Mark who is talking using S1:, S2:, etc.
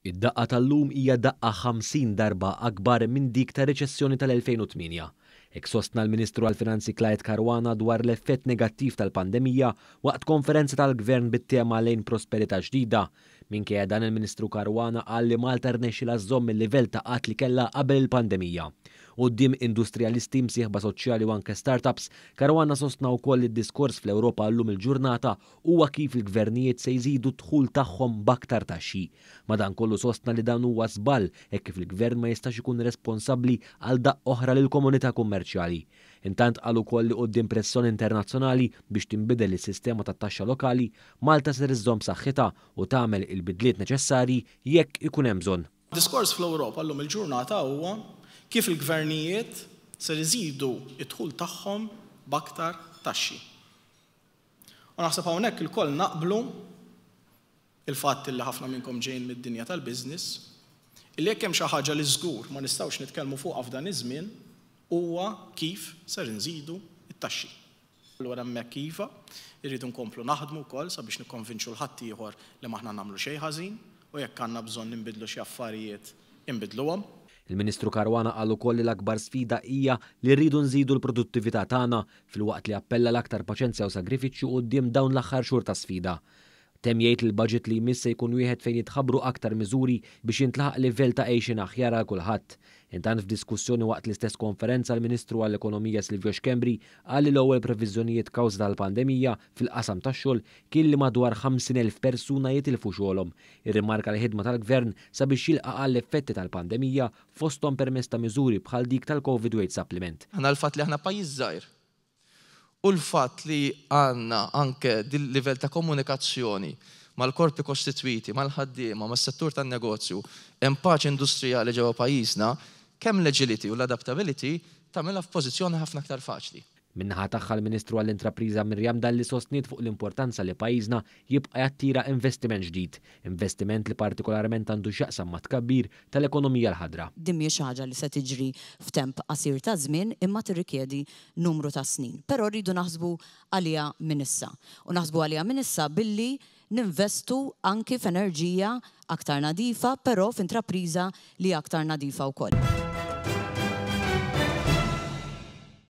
S1: Id-daqqa tal-lum hija daqqa 50 darba akbar minn dik ta' reċessjoni tal-2008. Hekk sostna l-Ministru għall-Finanzi Clyde Caruana dwar l-effett negattiv tal-pandemija waqt konferenza tal-Gvern bit-tema lejn prosperità ġdida. Minkejja dan il-Ministru Caruana qal li Malta rnexxielha żomm il-livell ta' qatt li kellha qabel il-pandemija. Quddiem industrijalisti, msieħba soċjali u anke startups, Caruana sostna wkoll id-diskors fl-Ewropa llum il-ġurnata huwa kif il-gvernijiet se jżidu d-dħul tagħhom b'aktar taxxi. Madankollu sostna li dan huwa żball hekk kif il-Gvern ma jistax ikun responsabbli għal daqq oħra lill-komunità kummerċjali. Intant qal ukoll li quddiem pressjoni internazzjonali biex tinbidel is-sistema tat-taxxa lokali, Malta ser iżżomm saħħitha u tagħmel il-bidliet neċessarji jekk ikun hemm bżonn.
S2: Diskors fl-Ewropa llum il-ġurnata huwa kif il-gvernijiet se jżidu id-dħul tagħhom b'aktar taxxi. U naħseb hawnhekk ilkoll naqblu il-fatt li ħafna minnkom ġejjin mid-dinja tal-business, illi jekk hemm xi ħaġa li żgur ma nistgħux nitkellmu fuqha f'dan iż-żmien huwa kif ser nżidu t-taxxi. Allura hemmhekk iva irridu nkomplu naħdmu wkoll sabiex nikkonvinċu l-ħadd ieħor li maħna nagħmlu xejn ħażin u jekk għandna bżonn inbidlu xi affarijiet inbidluhom.
S1: Il-Ministru Caruana qal ukoll li l-akbar sfida hija li rridu nżidu l-produttività tagħna filwaqt li appella l-aktar paċenzja u sagrifiċċju quddiem dawn l-aħħar xhur ta' sfida. Temm jgħid li l-budget li jmiss se jkun wieħed fejn jitħabbru aktar miżuri biex jintlaħaq livell ta' għejxin aħjar għal kulħadd. Intant f'diskussjoni waqt l-istess konferenza l-Ministru għall-Ekonomija Silvio Xkembri qal li l-ewwel previżjonijiet kawża tal-pandemija fil-qasam tax-xogħol kien li madwar 50,000 persuna jitilfu xogħolhom. Irrimarka l-ħidma tal-Gvern sabiex jilqa' għall-effetti tal-pandemija fosthom permezz ta' miżuri bħal dik tal-COVID Weight Supplement.
S3: Aħna l-fatt li aħna pajjiż żgħir. U l-fatt li għandna anke dil-livell ta' komunikazzjoni mal-korpi kostitwiti, mal-ħaddiema, mas-settur tan-negozju, hemm paċi industrijali ġewwa pajjiżna, kemm l-agility u l-adaptability tagħmilha f'pożizzjoni ħafna aktar faċli.
S1: Minnaħa tagħha l-Ministru għall-Intrapriża Mirjam Dalli sostniet fuq l-importanza li pajjiżna jibqa' jattira investiment ġdid, investiment li partikolarment għandu x'jaqsam ma' tkabbir tal-ekonomija l-ħadra.
S4: Din mhijiex ħaġa li se tiġri f'temp qasir ta' żmien imma tirrikjedi numru ta' snin. Però rridu naħsbu għaliha minn issa. U naħsbu għaliha minn issa billi ninvestu anki f'enerġija aktar nadifa, però f'intrapriża li aktar nadifa wkoll.